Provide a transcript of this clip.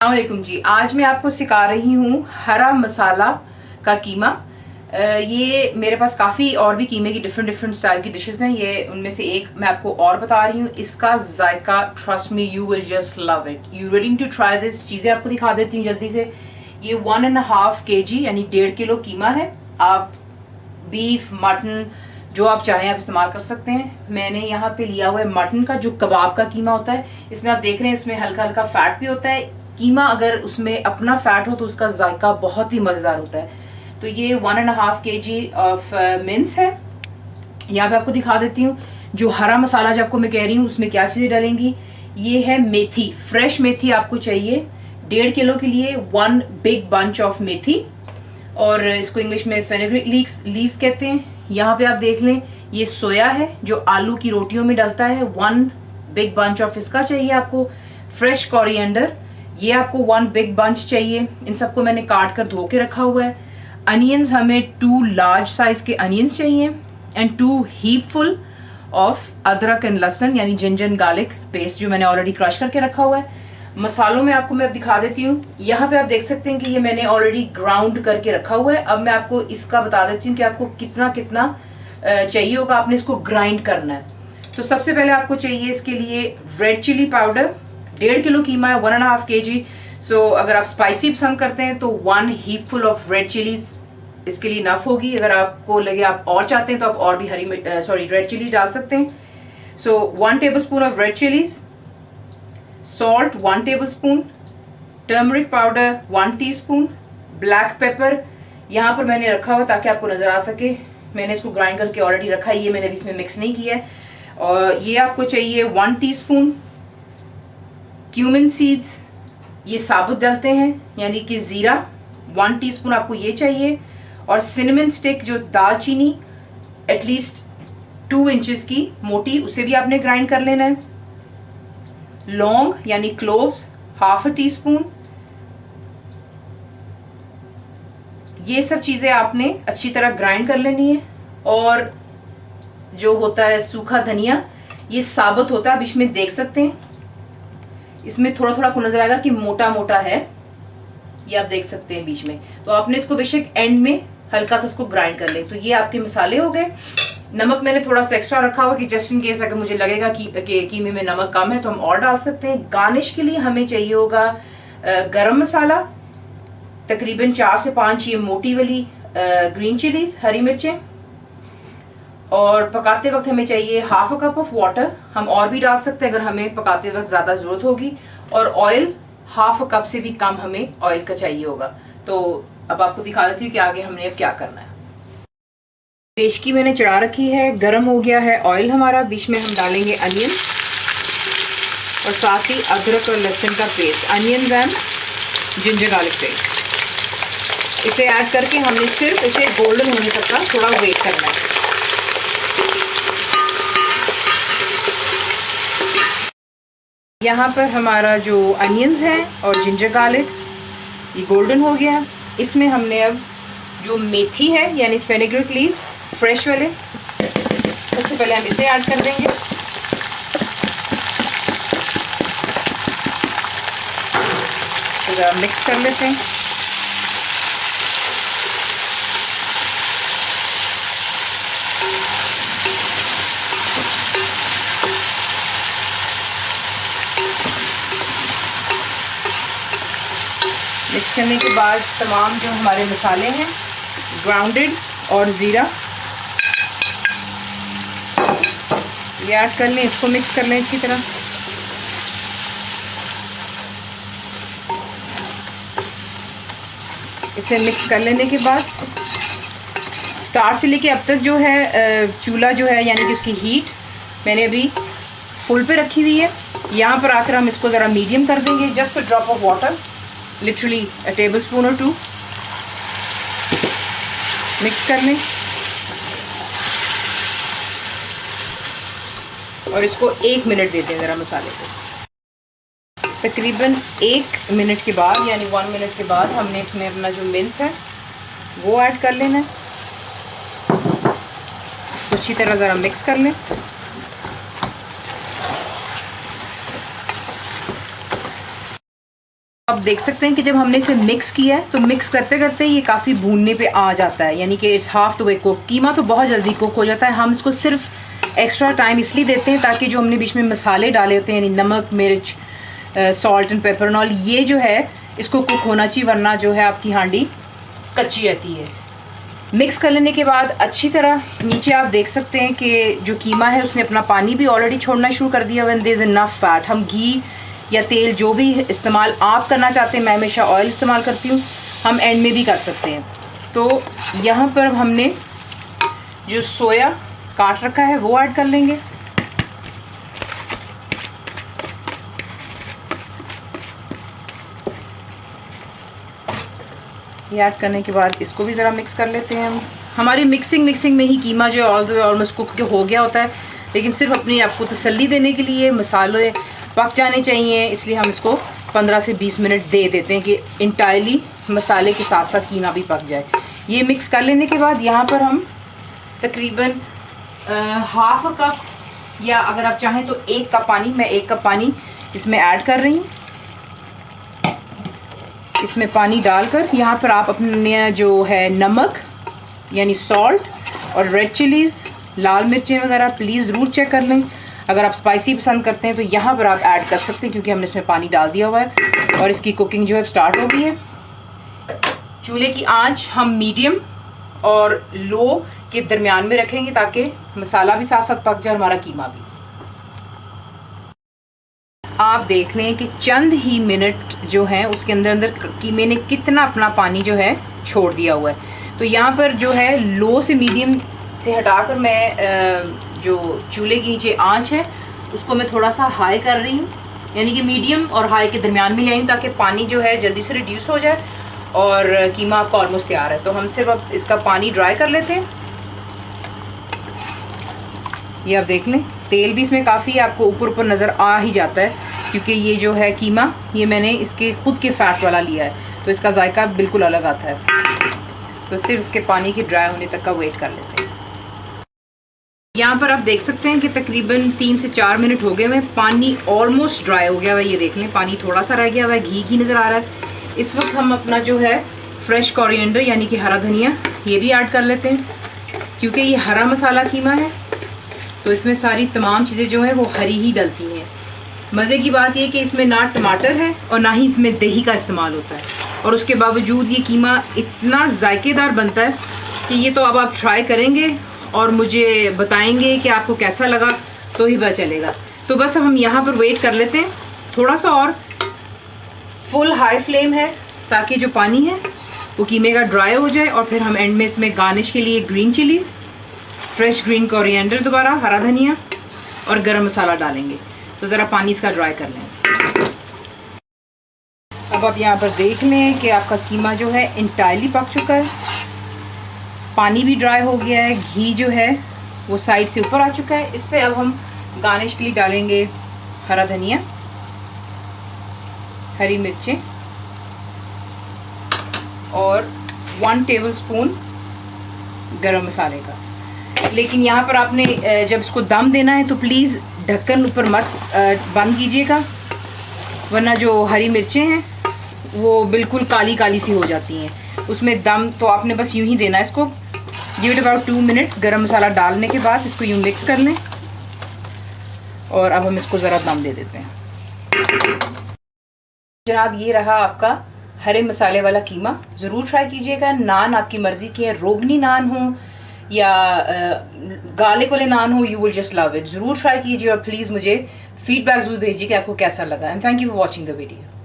अस्सलामुअलैकुम जी। आज मैं आपको सिखा रही हूँ हरा मसाला का कीमा। ये मेरे पास काफ़ी और भी कीमे की डिफरेंट स्टाइल की डिशेस हैं। ये उनमें से एक मैं आपको और बता रही हूँ। इसका जायका, trust me, you will just love it. You ready to try this. चीज़ें आपको दिखा देती हूँ जल्दी से। ये 1.5 kg यानी 1.5 किलो कीमा है। आप बीफ, मटन जो आप चाहें आप इस्तेमाल कर सकते हैं। मैंने यहाँ पे लिया हुआ है मटन का, जो कबाब का कीमा होता है। इसमें आप देख रहे हैं इसमें हल्का हल्का फैट भी होता है। कीमा अगर उसमें अपना फैट हो तो उसका जायका बहुत ही मज़ेदार होता है। तो ये 1.5 kg ऑफ मिन्स है। यहाँ पे आपको दिखा देती हूँ जो हरा मसाला जो आपको मैं कह रही हूँ उसमें क्या चीज़ें डालेंगी। ये है मेथी, फ्रेश मेथी आपको चाहिए 1.5 किलो के लिए। 1 बिग बंच ऑफ मेथी, और इसको इंग्लिश में फेनुग्रीक लीव्स कहते हैं। यहाँ पे आप देख लें ये सोया है जो आलू की रोटियों में डलता है। 1 बिग बंच ऑफ इसका चाहिए आपको। फ्रेश कोरिएंडर, ये आपको 1 बिग बंच चाहिए। इन सबको मैंने काट कर धो के रखा हुआ है। अनियंस, हमें 2 लार्ज साइज के अनियंस चाहिए एंड 2 हीप फुल ऑफ अदरक एंड लहसुन यानी जिंजर गार्लिक पेस्ट जो मैंने ऑलरेडी क्रश करके रखा हुआ है। मसालों में आपको मैं अब दिखा देती हूँ। यहाँ पे आप देख सकते हैं कि ये मैंने ऑलरेडी ग्राउंड करके रखा हुआ है। अब मैं आपको इसका बता देती हूँ कि आपको कितना कितना चाहिए होगा। आपने इसको ग्राइंड करना है। तो सबसे पहले आपको चाहिए इसके लिए रेड चिली पाउडर। 1.5 किलो कीमा है, 1.5 kg। सो अगर आप स्पाइसी पसंद करते हैं तो 1 heap full of red chillies इसके लिए नफ होगी। अगर आपको लगे आप और चाहते हैं तो आप और भी रेड चिलीज डाल सकते हैं। सो 1 table spoon of red chillies, salt 1 table spoon, turmeric powder 1 teaspoon, black pepper यहाँ पर मैंने रखा हुआ ताकि आपको नज़र आ सके। मैंने इसको ग्राइंड करके ऑलरेडी रखा है, ये मैंने अभी इसमें मिक्स नहीं किया है। और ये आपको चाहिए 1 टीस्पून क्यूमिन सीड्स, ये साबुत डलते हैं यानी कि ज़ीरा 1 टीस्पून आपको ये चाहिए। और सिनेमन स्टिक जो दालचीनी एटलीस्ट 2 इंचेस की मोटी, उसे भी आपने ग्राइंड कर लेना है। लौंग यानी क्लोव्स 1/2 टीस्पून। ये सब चीज़ें आपने अच्छी तरह ग्राइंड कर लेनी है। और जो होता है सूखा धनिया, ये साबुत होता है, आप इसमें देख सकते हैं इसमें थोड़ा थोड़ा आपको नजर आएगा कि मोटा मोटा है, ये आप देख सकते हैं बीच में। तो आपने इसको बेशक एंड में हल्का सा इसको ग्राइंड कर ले। तो ये आपके मसाले हो गए। नमक मैंने थोड़ा सा एक्स्ट्रा रखा हुआ कि जस्ट इन केस अगर मुझे लगेगा कि कीमे में नमक कम है तो हम और डाल सकते हैं। गार्निश के लिए हमें चाहिए होगा गरम मसाला, तकरीबन 4 से 5 ये मोटी वाली ग्रीन चिलीज, हरी मिर्चें। और पकाते वक्त हमें चाहिए 1/2 कप ऑफ वाटर। हम और भी डाल सकते हैं अगर हमें पकाते वक्त ज़्यादा ज़रूरत होगी। और ऑयल 1/2 कप से भी कम हमें ऑयल का चाहिए होगा। तो अब आपको दिखा देती हूँ कि आगे हमने अब क्या करना है। देशकी मैंने चढ़ा रखी है, गर्म हो गया है ऑयल हमारा। बीच में हम डालेंगे अनियन और साथ ही अदरक और लहसुन का paste, onion and ginger garlic paste. इसे ऐड करके हमने सिर्फ इसे गोल्डन होने तक का थोड़ा वेट करना है। यहाँ पर हमारा जो अनियंस है और जिंजर गार्लिक ये गोल्डन हो गया। इसमें हमने अब जो मेथी है यानी फेनुग्रीक लीव्स फ्रेश वाले, सबसे पहले हम इसे ऐड कर देंगे। तो ज़रा मिक्स कर लेते हैं। मिक्स करने के बाद तमाम जो हमारे मसाले हैं, ग्राउंडेड और ज़ीरा, ये ऐड कर लें। इसको मिक्स कर लें अच्छी तरह। इसे मिक्स कर लेने के बाद स्टार्ट से लेके अब तक जो है चूल्हा जो है यानी कि उसकी हीट मैंने अभी फुल पे रखी हुई है। यहाँ पर आकर हम इसको ज़रा मीडियम कर देंगे। Just a drop of water, literally a table spoon और 2, मिक्स कर लें। और इसको 1 मिनट देते हैं ज़रा मसाले को। तकरीबन 1 मिनट के बाद यानी 1 मिनट के बाद हमने इसमें अपना जो मिन्स है वो ऐड कर लेना है। इसको अच्छी तरह ज़रा मिक्स कर लें। आप देख सकते हैं कि जब हमने इसे मिक्स किया है तो मिक्स करते करते ये काफ़ी भूनने पे आ जाता है, यानी कि it's half the way cook. Keema तो बहुत जल्दी कुक हो जाता है, हम इसको सिर्फ एक्स्ट्रा टाइम इसलिए देते हैं ताकि जो हमने बीच में मसाले डाले होते हैं, यानी नमक, मिर्च, salt and paper and all, ये जो है इसको कुक होना चाहिए, वरना जो है आपकी हांडी कच्ची रहती है। मिक्स कर लेने के बाद अच्छी तरह नीचे आप देख सकते हैं कि जो कीमा है उसने अपना पानी भी ऑलरेडी छोड़ना शुरू कर दिया। When there is enough fat, हम घी या तेल जो भी इस्तेमाल आप करना चाहते हैं, मैं हमेशा ऑयल इस्तेमाल करती हूँ, हम एंड में भी कर सकते हैं। तो यहाँ पर हमने जो सोया काट रखा है वो ऐड कर लेंगे। ये ऐड करने के बाद इसको भी ज़रा मिक्स कर लेते हैं हम। हमारी मिक्सिंग में ही कीमा जो है all the way almost cook हो गया होता है, लेकिन सिर्फ अपनी आपको तसल्ली देने के लिए मसाले पक जाने चाहिए, इसलिए हम इसको 15 से 20 मिनट दे देते हैं कि इंटायरली मसाले के साथ साथ कीमा भी पक जाए। ये मिक्स कर लेने के बाद यहाँ पर हम तकरीबन हाफ अ कप, या अगर आप चाहें तो 1 कप पानी, मैं 1 कप पानी इसमें ऐड कर रही हूँ। इसमें पानी डालकर यहाँ पर आप अपने जो है नमक यानी सॉल्ट और रेड चिलीज़, लाल मिर्चें वगैरह प्लीज़ ज़रूर चेक कर लें। अगर आप स्पाइसी पसंद करते हैं तो यहाँ पर आप ऐड कर सकते हैं, क्योंकि हमने इसमें पानी डाल दिया हुआ है और इसकी कुकिंग जो है स्टार्ट हो गई है। चूल्हे की आंच हम मीडियम और लो के दरमियान में रखेंगे ताकि मसाला भी साथ साथ पक जाए, हमारा कीमा भी। आप देख लें कि चंद ही मिनट जो हैं उसके अंदर कीमे ने कितना अपना पानी जो है छोड़ दिया हुआ है। तो यहाँ पर जो है लो से मीडियम से हटाकर मैं जो चूल्हे की नीचे आंच है उसको मैं थोड़ा सा हाई कर रही हूँ, यानी कि मीडियम और हाई के दरमियान में ले आई हूँ ताकि पानी जो है जल्दी से रिड्यूस हो जाए और कीमा आपका ऑलमोस्ट तैयार है। तो हम सिर्फ अब इसका पानी ड्राई कर लेते हैं। ये आप देख लें तेल भी इसमें काफ़ी आपको ऊपर नज़र आ ही जाता है, क्योंकि ये जो है कीमा ये मैंने इसके खुद के फ़ैट वाला लिया है, तो इसका जायका बिल्कुल अलग आता है। तो सिर्फ इसके पानी के ड्राई होने तक का वेट कर लेते हैं। यहाँ पर आप देख सकते हैं कि तकरीबन 3 से 4 मिनट हो गए हुए, पानी ऑलमोस्ट ड्राई हो गया हुआ है। ये देख लें पानी थोड़ा सा रह गया हुआ है, घी नज़र आ रहा है। इस वक्त हम अपना जो है फ्रेश कोरिएंडर यानी कि हरा धनिया ये भी ऐड कर लेते हैं, क्योंकि ये हरा मसाला कीमा है तो इसमें सारी तमाम चीज़ें जो हैं वो हरी ही डलती हैं। मज़े की बात ये कि इसमें ना टमाटर है और ना ही इसमें दही का इस्तेमाल होता है, और उसके बावजूद ये कीमा इतना जायकेदार बनता है कि ये तो अब आप ट्राई करेंगे और मुझे बताएंगे कि आपको कैसा लगा, तो ही पता चलेगा। तो बस अब हम यहाँ पर वेट कर लेते हैं थोड़ा सा और। फुल हाई फ्लेम है ताकि जो पानी है वो कीमे का ड्राई हो जाए, और फिर हम एंड में इसमें गार्निश के लिए green chillies, fresh green coriander, दोबारा हरा धनिया और गरम मसाला डालेंगे। तो ज़रा पानी इसका ड्राई कर लें। अब आप यहाँ पर देख लें कि आपका कीमा जो है इंटायरली पक चुका है, पानी भी ड्राई हो गया है, घी जो है वो साइड से ऊपर आ चुका है। इस पर अब हम गार्निश के लिए डालेंगे हरा धनिया, हरी मिर्चें और 1 टेबलस्पून गरम मसाले का। लेकिन यहाँ पर आपने जब इसको दम देना है तो प्लीज़ ढक्कन ऊपर मत बंद कीजिएगा, वरना जो हरी मिर्चें हैं वो बिल्कुल काली काली सी हो जाती हैं उसमें दम। तो आपने बस यूं ही देना है इसको। Give it about 2 minutes. गरम मसाला डालने के बाद इसको यूं मिक्स कर लें, और अब हम इसको ज़रा दम दे देते हैं। जनाब ये रहा आपका हरे मसाले वाला कीमा। ज़रूर ट्राई कीजिएगा। नान आपकी मर्ज़ी की है, रोगनी नान हो या गार्लिक वाले नान हो, you will just love it. ज़रूर ट्राई कीजिए और प्लीज़ मुझे फीडबैक ज़रूर भेजिए कि आपको कैसा लगा। And thank you for watching the video.